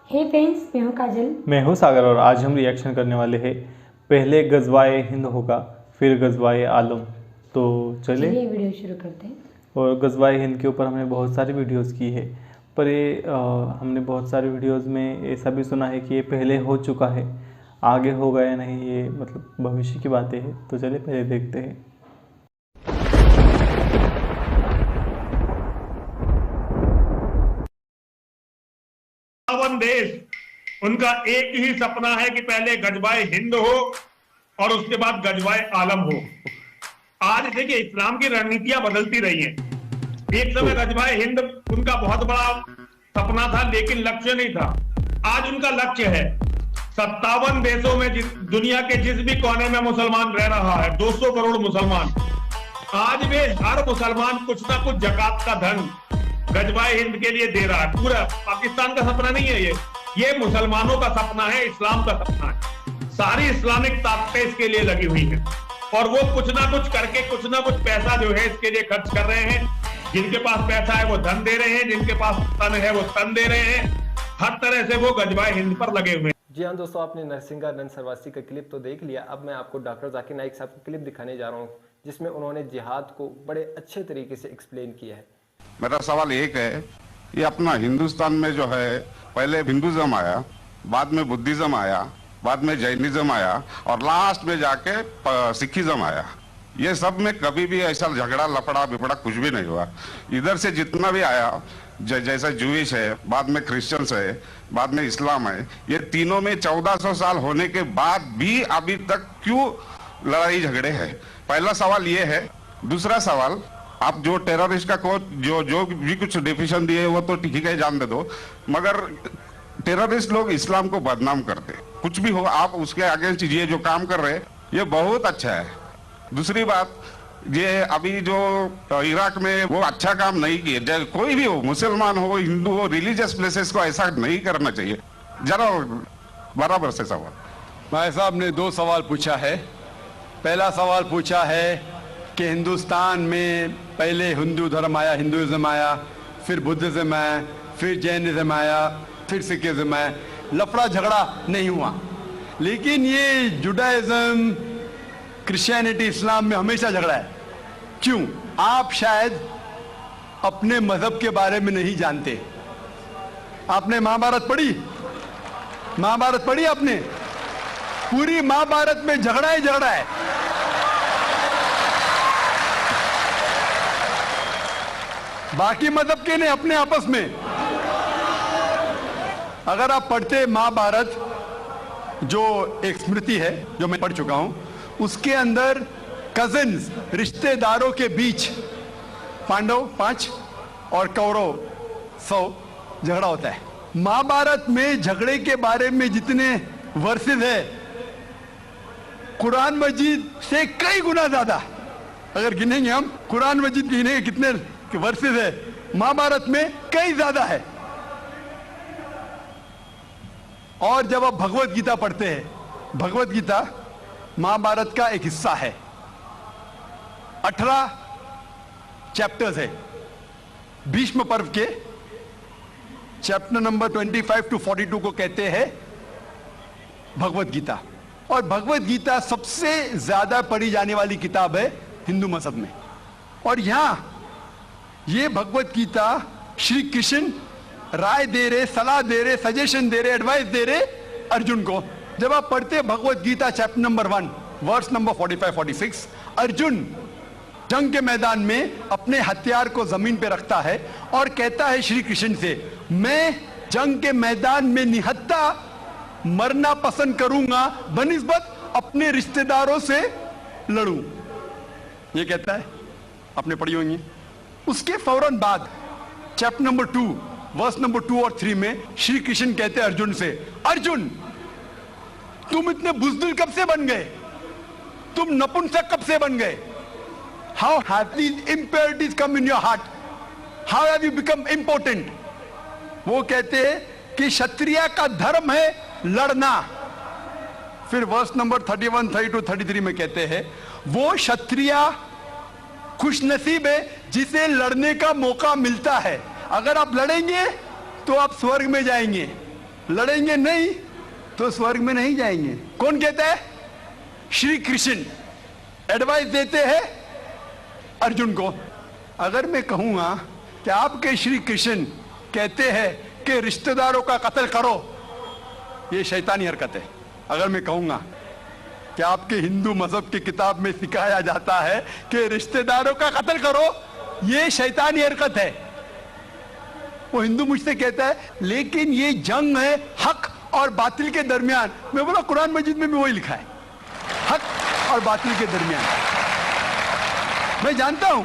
हे friends, मैं हूँ काजल। मैं हूँ सागर और आज हम रिएक्शन करने वाले हैं। पहले गजवाए हिंद होगा, फिर गजवाए आलम। तो चलिए चले। वीडियो शुरू करते हैं। और गजवाए हिंद के ऊपर हमने बहुत सारी वीडियोस की है, पर ये हमने बहुत सारी वीडियोस में ऐसा भी सुना है कि ये पहले हो चुका है। आगे होगा या नहीं ये मतलब भविष्य की बातें हैं। तो चले पहले देखते हैं। देश उनका एक ही सपना है कि पहले गजवाए हिंद हो और उसके बाद गजवाए आलम हो। आज देखिए इस्लाम की रणनीतियां बदलती रही हैं। एक समय गजवाए हिंद उनका बहुत बड़ा सपना था, लेकिन लक्ष्य नहीं था। आज उनका लक्ष्य है 57 देशों में, दुनिया के जिस भी कोने में मुसलमान रह रहा है, 200 करोड़ मुसलमान, आज वे हर मुसलमान कुछ ना कुछ जकात का धन गजवाए हिंद के लिए दे रहा है। पूरा पाकिस्तान का सपना नहीं है ये मुसलमानों का सपना है, इस्लाम का सपना है। सारी इस्लामिक ताकतें इसके लिए लगी हुई हैं और वो कुछ ना कुछ करके कुछ ना कुछ पैसा जो है इसके लिए खर्च कर रहे हैं। जिनके पास पैसा है वो धन दे रहे हैं, जिनके पास तन है वो तन दे रहे हैं। हर तरह से वो गजवाए हिंद पर लगे हुए हैं। जी हाँ दोस्तों, आपने नरसिंगा नंद सरवासी का क्लिप तो देख लिया। अब मैं आपको डॉक्टर जाकिर नाइक साहब का क्लिप दिखाने जा रहा हूँ, जिसमें उन्होंने जिहाद को बड़े अच्छे तरीके से एक्सप्लेन किया है। मेरा सवाल एक है, ये अपना हिंदुस्तान में जो है, पहले हिंदुज्म आया, बाद में बुद्धिज्म आया, बाद में जैनिज्म आया और लास्ट में जाके सिखिज्म आया। ये सब में कभी भी ऐसा झगड़ा लफड़ा बिपड़ा कुछ भी नहीं हुआ। इधर से जितना भी आया, जैसा जूइश है, बाद में क्रिश्चियंस है, बाद में इस्लाम है, ये तीनों में 1400 साल होने के बाद भी अभी तक क्यों लड़ाई झगड़े हैं? पहला सवाल ये है। दूसरा सवाल, आप जो टेररिस्ट का को जो भी कुछ डिफिनेशन दिए वो तो ठीक है, जान दे दो, मगर टेररिस्ट लोग इस्लाम को बदनाम करते। कुछ भी हो, आप उसके अगेंस्ट ये जो काम कर रहे हैं ये बहुत अच्छा है। दूसरी बात, ये अभी जो इराक में वो अच्छा काम नहीं किए। कोई भी हो, मुसलमान हो, हिंदू हो, रिलीजियस प्लेसेस को ऐसा नहीं करना चाहिए। जरा बराबर से सवाल। भाई साहब ने 2 सवाल पूछा है। पहला सवाल पूछा है कि हिंदुस्तान में पहले हिंदू धर्म आया, हिंदुइज्म आया, फिर बुद्धिज्म आया, फिर जैनिज्म आया, फिर सिखिज्म आया। लफड़ा झगड़ा नहीं हुआ, लेकिन ये जुडाइज्म, क्रिश्चियनिटी, इस्लाम में हमेशा झगड़ा है। क्यों? आप शायद अपने मजहब के बारे में नहीं जानते। आपने महाभारत पढ़ी? महाभारत पढ़ी आपने? पूरी महाभारत में झगड़ा ही झगड़ा है। बाकी मजहब के ने अपने आपस में। अगर आप पढ़ते महाभारत, जो एक स्मृति है जो मैं पढ़ चुका हूं, उसके अंदर कजिन्स, रिश्तेदारों के बीच पांडव 5 और कौरव 100 झगड़ा होता है। महाभारत में झगड़े के बारे में जितने वर्सेस है, कुरान मजीद से कई गुना ज्यादा। अगर गिनेंगे हम, कुरान मजीद गिनेंगे कितने वर्सेस है, महाभारत में कई ज्यादा है। और जब आप भगवत गीता पढ़ते हैं, भगवत गीता महाभारत का एक हिस्सा है। 18 चैप्टर्स है। भीष्म पर्व के चैप्टर नंबर 25 to 42 को कहते हैं भगवत गीता। और भगवत गीता सबसे ज्यादा पढ़ी जाने वाली किताब है हिंदू मजहब में। और यहां ये भगवत गीता श्री कृष्ण राय दे रहे, सलाह दे रहे, सजेशन दे रहे, एडवाइस दे रहे अर्जुन को। जब आप पढ़ते Bhagavad Gita chapter number 1 verse number 45-46, Arjun जंग के मैदान में अपने हथियार को जमीन पे रखता है और कहता है श्री कृष्ण से, मैं जंग के मैदान में निहत्था मरना पसंद करूंगा बनिस्बत अपने रिश्तेदारों से लड़ूं। ये कहता है, आपने पढ़ी होंगी। उसके फौरन बाद चैप्टर नंबर 2 वर्स नंबर 2 और 3 में श्री कृष्ण कहते हैं अर्जुन से, अर्जुन तुम इतने बुज़दिल कब से बन गए? तुम नपुंसक कब से बन गए? How have these impurities come in your heart? How have you become important? वो कहते हैं कि क्षत्रिय का धर्म है लड़ना। फिर वर्स नंबर 31, 32, 33 में कहते हैं, वो क्षत्रिय खुशनसीब है जिसे लड़ने का मौका मिलता है। अगर आप लड़ेंगे तो आप स्वर्ग में जाएंगे, लड़ेंगे नहीं तो स्वर्ग में नहीं जाएंगे। कौन कहता है? श्री कृष्ण एडवाइस देते हैं अर्जुन को। अगर मैं कहूंगा कि आपके श्री कृष्ण कहते हैं कि रिश्तेदारों का कत्ल करो, ये शैतानी हरकत है। अगर मैं कहूंगा कि आपके हिंदू मजहब की किताब में सिखाया जाता है कि रिश्तेदारों का कत्ल करो, ये शैतानी हरकत है। वो हिंदू मुझसे कहता है लेकिन ये जंग है हक और बातिल के दरमियान। मैं बोला कुरान मजीद में भी वही लिखा है, हक और बातिल के दरमियान। मैं जानता हूं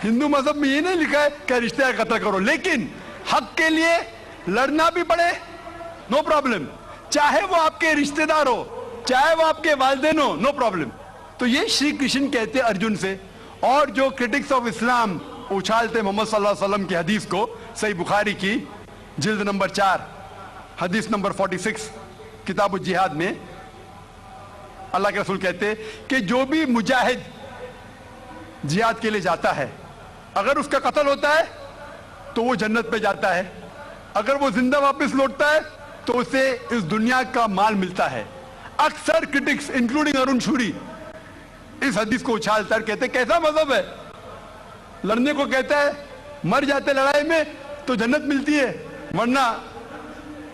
हिंदू मजहब में ये नहीं लिखा है कि रिश्तेदार कत्ल करो, लेकिन हक के लिए लड़ना भी पड़े, नो प्रॉब्लम। चाहे वो आपके रिश्तेदार हो, चाहे वो आपके वालिदैन हो, नो प्रॉब्लम। तो ये श्री कृष्ण कहते अर्जुन से। और जो क्रिटिक्स ऑफ इस्लाम उछालते मोहम्मद सल्लल्लाहु अलैहि वसल्लम की हदीस को, सही बुखारी की जिल्द नंबर 4 हदीस नंबर 46 किताब जिहाद में अल्लाह के रसूल कहते कि जो भी मुजाहिद जिहाद के लिए जाता है, अगर उसका कत्ल होता है तो वो जन्नत पे जाता है, अगर वो जिंदा वापस लौटता है तो उसे इस दुनिया का माल मिलता है। अक्सर क्रिटिक्स इंक्लूडिंग अरुण शूरी इस हदीस को उछालकर कहते कैसा मजहब है, लड़ने को कहता है, मर जाते लड़ाई में तो जन्नत मिलती है, वरना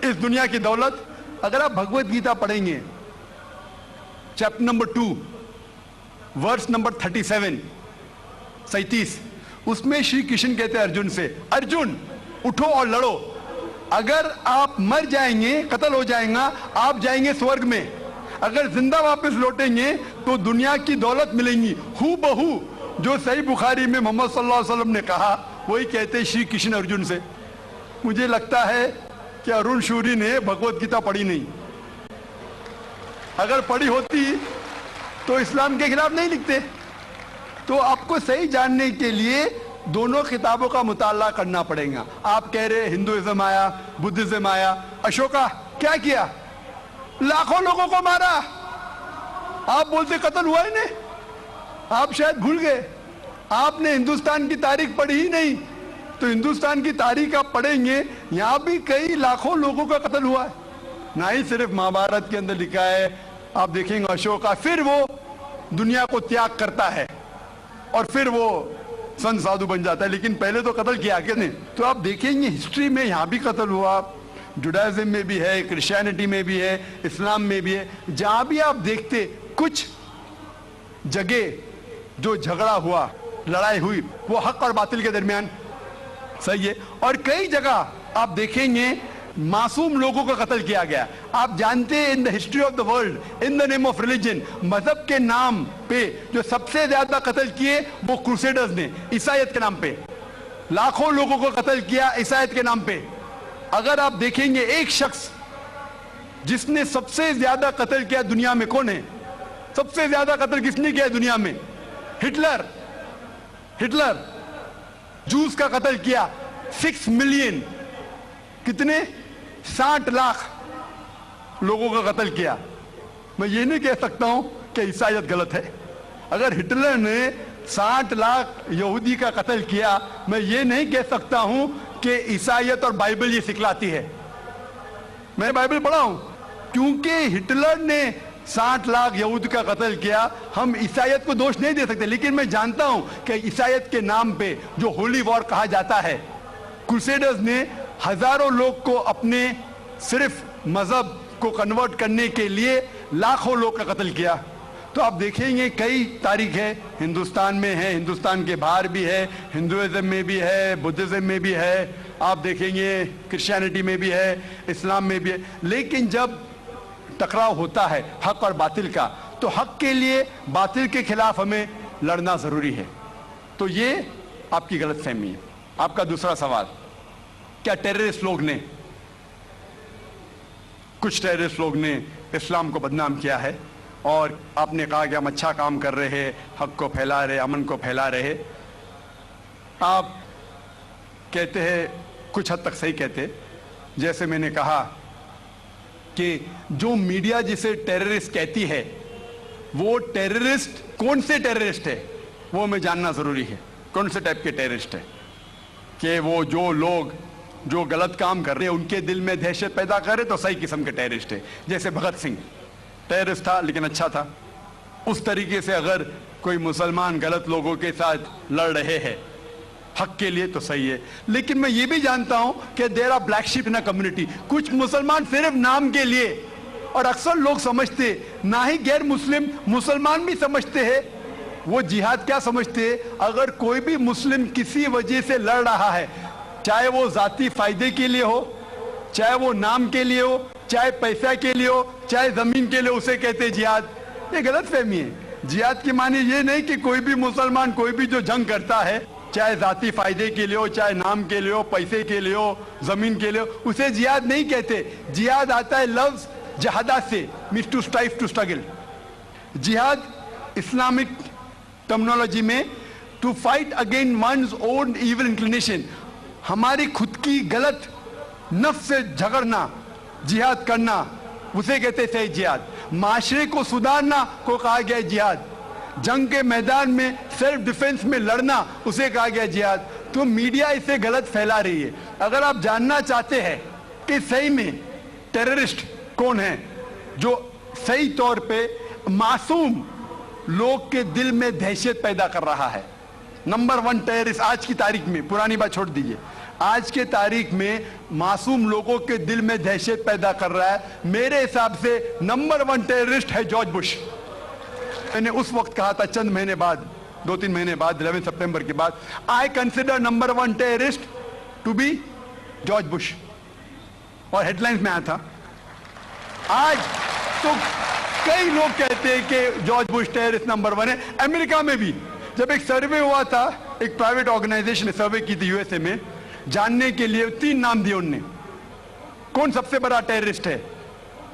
इस दुनिया की दौलत। अगर आप भगवत गीता पढ़ेंगे चैप्टर नंबर 2 वर्स नंबर 37 उसमें श्री कृष्ण कहते हैं अर्जुन से, अर्जुन उठो और लड़ो। अगर आप मर जाएंगे, कत्ल हो जाएगा, आप जाएंगे स्वर्ग में। अगर जिंदा वापस लौटेंगे तो दुनिया की दौलत मिलेंगी। हू बहू जो सही बुखारी में मोहम्मद सल्लल्लाहु अलैहि वसल्लम ने कहा, वही कहते श्री कृष्ण अर्जुन से। मुझे लगता है कि अरुण शूरी ने भगवत गीता पढ़ी नहीं। अगर पढ़ी होती तो इस्लाम के खिलाफ नहीं लिखते। तो आपको सही जानने के लिए दोनों किताबों का मुताला करना पड़ेगा। आप कह रहे हिंदुइज्म आया, बुद्धिज्म आया, अशोका क्या किया? लाखों लोगों को मारा। आप बोलते कत्ल हुआ ही नहीं, आप शायद भूल गए, आपने हिंदुस्तान की तारीख पढ़ी ही नहीं। तो हिंदुस्तान की तारीख आप पढ़ेंगे, यहां भी कई लाखों लोगों का कत्ल हुआ है। ना ही सिर्फ महाभारत के अंदर लिखा है, आप देखेंगे अशोका फिर वो दुनिया को त्याग करता है और फिर वो संत साधु बन जाता है, लेकिन पहले तो कत्ल किया किसने? तो आप देखेंगे हिस्ट्री में यहां भी कत्ल हुआ, जुडाइज्म में भी है, क्रिश्चियनिटी में भी है, इस्लाम में भी है। जहां भी आप देखते कुछ जगह जो झगड़ा हुआ, लड़ाई हुई, वो हक और बातिल के दरमियान, सही है। और कई जगह आप देखेंगे मासूम लोगों का कत्ल किया गया। आप जानते हैं in the history of the world, in the name of religion, मजहब के नाम पे जो सबसे ज्यादा कत्ल किए वो क्रूसेडर्स ने, ईसाईयत के नाम पे लाखों लोगों को कत्ल किया, ईसाईयत के नाम पे। अगर आप देखेंगे एक शख्स जिसने सबसे ज्यादा कत्ल किया दुनिया में, कौन है? सबसे ज्यादा कत्ल किसने किया दुनिया में? हिटलर। हिटलर जूस का कत्ल किया, 6 मिलियन, कितने? 60 लाख लोगों का कत्ल किया। मैं ये नहीं कह सकता हूं कि ईसाईयत गलत है। अगर हिटलर ने 60 लाख यहूदी का कत्ल किया, मैं ये नहीं कह सकता हूं कि ईसाईयत और बाइबल ये सिखलाती है। मैं बाइबल पढ़ा हूं, क्योंकि हिटलर ने 60 लाख यहूदी का कत्ल किया, हम ईसाईयत को दोष नहीं दे सकते। लेकिन मैं जानता हूं कि ईसाईयत के नाम पे जो होली वॉर कहा जाता है, क्रूसेडर्स ने हजारों लोग को अपने सिर्फ मजहब को कन्वर्ट करने के लिए लाखों लोग का कत्ल किया। तो आप देखेंगे कई तारीख है, हिंदुस्तान में है, हिंदुस्तान के बाहर भी है, हिंदुइज्म में भी है, बुद्धिज्म में भी है, आप देखेंगे क्रिश्चियनिटी में भी है, इस्लाम में भी है। लेकिन जब टकराव होता है हक और बातिल का, तो हक के लिए बातिल के खिलाफ हमें लड़ना जरूरी है। तो ये आपकी गलतफहमी है। आपका दूसरा सवाल, क्या टेररिस्ट लोग ने, कुछ टेररिस्ट लोग ने इस्लाम को बदनाम किया है और आपने कहा कि हम अच्छा काम कर रहे हैं, हक को फैला रहे, अमन को फैला रहे। आप कहते हैं, कुछ हद तक सही कहते, जैसे मैंने कहा कि जो मीडिया जिसे टेररिस्ट कहती है, वो टेररिस्ट कौन से टेररिस्ट है वो हमें जानना जरूरी है। कौन से टाइप के टेररिस्ट है? कि वो जो लोग जो गलत काम कर रहे हैं उनके दिल में दहशत पैदा करे तो सही किस्म के टेररिस्ट है। जैसे भगत सिंह टेररिस्ट था लेकिन अच्छा था, उस तरीके से अगर कोई मुसलमान गलत लोगों के साथ लड़ रहे हैं हक के लिए तो सही है। लेकिन मैं ये भी जानता हूं कि there are black sheep in a community, कुछ मुसलमान सिर्फ नाम के लिए, और अक्सर लोग समझते ना ही गैर मुस्लिम मुसलमान भी समझते हैं वो जिहाद क्या समझते हैं, अगर कोई भी मुस्लिम किसी वजह से लड़ रहा है, चाहे वो जाती फायदे के लिए हो, चाहे वो नाम के लिए हो, चाहे पैसा के लिए हो, चाहे जमीन के लिए, उसे कहते हैं जिहाद। ये गलत फहमी है। जिहाद की मानी ये नहीं कि कोई भी मुसलमान कोई भी जो जंग करता है, चाहे जाती फायदे के लिए हो, चाहे नाम के लिए हो, पैसे के लिए हो, जमीन के लिए हो, उसे जिहाद नहीं कहते। जिहाद आता है लफ्ज जहादा से, means to strive, to struggle. जिहाद इस्लामिक टर्मिनोलॉजी में to fight against one's own evil inclination, हमारी खुद की गलत नफ्स से झगड़ना, जिहाद करना, उसे कहते हैं जिहाद। माशरे को सुधारना को कहा गया जिहाद। जंग के मैदान में सेल्फ डिफेंस में लड़ना, उसे कहा गया जिहाद। तो मीडिया इसे गलत फैला रही है। अगर आप जानना चाहते हैं कि सही में टेररिस्ट कौन है जो सही तौर पे मासूम लोग के दिल में दहशत पैदा कर रहा है, नंबर 1 टेररिस्ट आज की तारीख में, पुरानी बात छोड़ दीजिए, आज के तारीख में मासूम लोगों के दिल में दहशत पैदा कर रहा है, मेरे हिसाब से नंबर 1 टेररिस्ट है जॉर्ज बुश। मैंने उस वक्त कहा था, चंद महीने बाद, 2-3 महीने बाद, 11 सितंबर के बाद, I consider number 1 terrorist to be George Bush, और हेडलाइंस में आया था। आज तो कई लोग कहते हैं कि जॉर्ज बुश टेररिस्ट नंबर 1 है। अमेरिका में भी जब एक सर्वे हुआ था, एक प्राइवेट ऑर्गेनाइजेशन ने सर्वे की थी यूएसए में, जानने के लिए 3 नाम दिए उनने, कौन सबसे बड़ा टेररिस्ट है,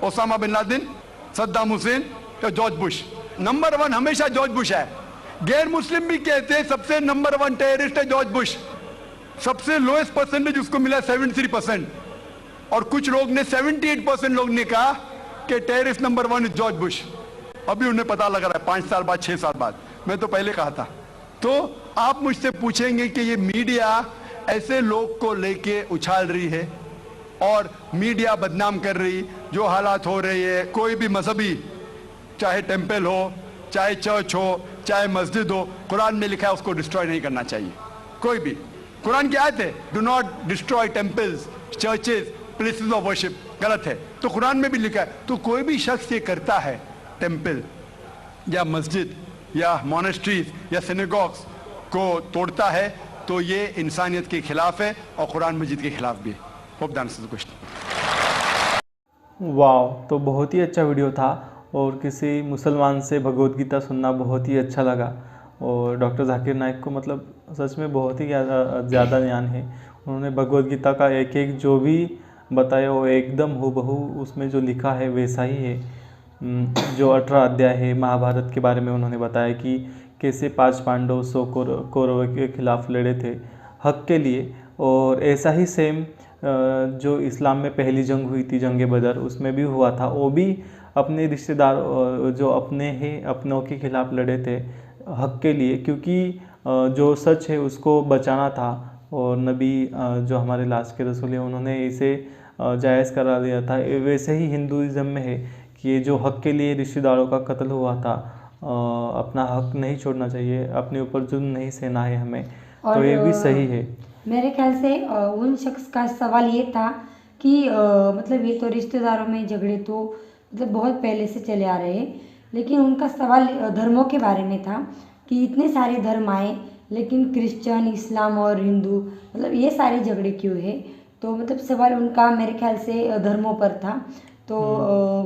Osama bin Laden, Saddam Hussein या जॉर्ज बुश। नंबर 1 हमेशा जॉर्ज बुश है। गैर मुस्लिम भी कहते हैं सबसे नंबर 1 टेररिस्ट है जॉर्ज बुश। सबसे लोएस्ट परसेंटेज उसको मिला 73%, और कुछ लोग ने 78% लोग ने कहा कि टेररिस्ट नंबर 1 जॉर्ज बुश। अभी उन्हें पता लग रहा है 5 साल बाद, 6 साल बाद, मैं तो पहले कहा था। तो आप मुझसे पूछेंगे कि ये मीडिया ऐसे लोग को लेके उछाल रही है और मीडिया बदनाम कर रही, जो हालात हो रही है, कोई भी मजहबी, चाहे टेंपल हो, चाहे चर्च हो, चाहे मस्जिद हो, कुरान में लिखा है उसको डिस्ट्रॉय नहीं करना चाहिए। कोई भी, कुरान की आयत है, do not destroy temples, churches, places of worship, गलत है, तो कुरान में भी लिखा है। तो कोई भी शख्स ये करता है, टेंपल या मस्जिद या मोनेस्ट्रीज या सिनेगॉग्स को तोड़ता है, तो ये इंसानियत के खिलाफ है और कुरान मजीद के खिलाफ भी है। Hope that answers the question. वाह, तो बहुत ही अच्छा वीडियो था और किसी मुसलमान से भगवत गीता सुनना बहुत ही अच्छा लगा। और डॉक्टर जाकिर नाइक को मतलब सच में बहुत ही ज़्यादा ज्ञान है। उन्होंने भगवत गीता का एक एक जो भी बताया वो एकदम हूबहू उसमें जो लिखा है वैसा ही है। जो 18 अध्याय है महाभारत के बारे में उन्होंने बताया कि कैसे 5 पांडव 100 कौरव के खिलाफ लड़े थे हक के लिए। और ऐसा ही सेम जो इस्लाम में पहली जंग हुई थी, जंग बदर, उसमें भी हुआ था। वो भी अपने रिश्तेदार जो अपने हैं अपनों के खिलाफ लड़े थे हक के लिए, क्योंकि जो सच है उसको बचाना था। और नबी जो हमारे लास्ट के रसूल हैं उन्होंने इसे जायज़ करा दिया था। वैसे ही हिंदुज़म में है कि ये जो हक के लिए रिश्तेदारों का कत्ल हुआ था, अपना हक नहीं छोड़ना चाहिए, अपने ऊपर जुल्म नहीं सहना है हमें, तो ये भी सही है। मेरे ख्याल से उन शख्स का सवाल ये था कि मतलब ये तो रिश्तेदारों में झगड़े तो मतलब बहुत पहले से चले आ रहे हैं, लेकिन उनका सवाल धर्मों के बारे में था कि इतने सारे धर्म आए, लेकिन क्रिश्चियन, इस्लाम और हिंदू मतलब ये सारे झगड़े क्यों है। तो मतलब सवाल उनका मेरे ख्याल से धर्मों पर था, तो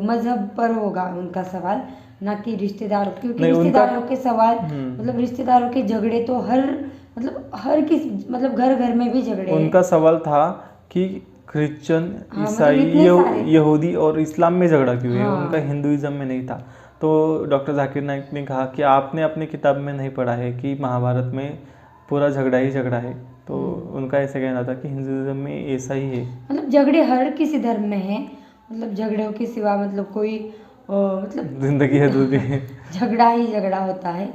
मज़हब पर होगा उनका सवाल, ना कि रिश्तेदारों, क्योंकि रिश्तेदारों के सवाल मतलब रिश्तेदारों के झगड़े तो हर किस मतलब घर घर में भी झगड़े। उनका सवाल था कि क्रिश्चियन, ईसाई, यहूदी और इस्लाम में झगड़ा क्यों है, उनका हिंदुइज्म में नहीं था। तो डॉक्टर जाकिर नाइक ने कहा कि आपने अपनी किताब में नहीं पढ़ा है कि महाभारत में पूरा झगड़ा ही झगड़ा है। तो उनका ऐसे कहना था कि हिंदुइज्म में ऐसा ही है, मतलब झगड़े हर किसी धर्म में है, मतलब झगड़ों के सिवा मतलब कोई मतलब जिंदगी अधूरी है। झगड़ा ही झगड़ा होता है,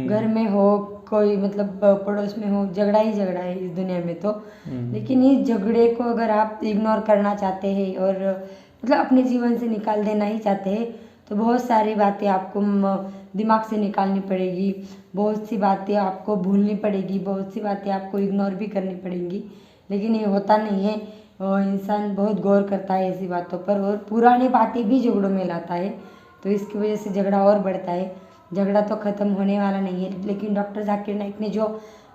घर में हो कोई मतलब पड़ोस में हो, झगड़ा ही झगड़ा है इस दुनिया में तो। लेकिन इस झगड़े को अगर आप इग्नोर करना चाहते हैं और मतलब अपने जीवन से निकाल देना ही चाहते हैं तो बहुत सारी बातें आपको दिमाग से निकालनी पड़ेगी, बहुत सी बातें आपको भूलनी पड़ेगी, बहुत सी बातें आपको इग्नोर भी करनी पड़ेंगी। लेकिन ये होता नहीं है, इंसान बहुत गौर करता है ऐसी बातों पर और पुरानी बातें भी झगड़ों में लाता है, तो इसकी वजह से झगड़ा और बढ़ता है। झगड़ा तो ख़त्म होने वाला नहीं है, लेकिन डॉक्टर जाकिर नाइक ने जो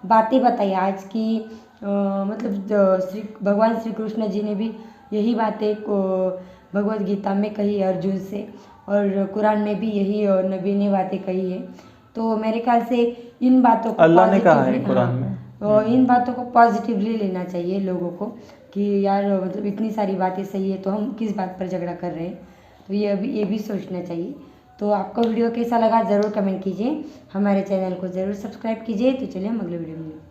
बातें बताई आज की मतलब भगवान श्री कृष्ण जी ने भी यही बातें भगवद गीता में कही अर्जुन से, और कुरान में भी यही नबी ने बातें कही है। तो मेरे ख्याल से इन बातों को अल्लाह ने कहा है कुरान में, इन बातों को पॉजिटिवली लेना चाहिए लोगों को कि यार मतलब इतनी सारी बातें सही है तो हम किस बात पर झगड़ा कर रहे हैं। तो ये भी सोचना चाहिए। तो आपको वीडियो कैसा लगा ज़रूर कमेंट कीजिए, हमारे चैनल को ज़रूर सब्सक्राइब कीजिए। तो चलिए हम अगले वीडियो में मिलते हैं।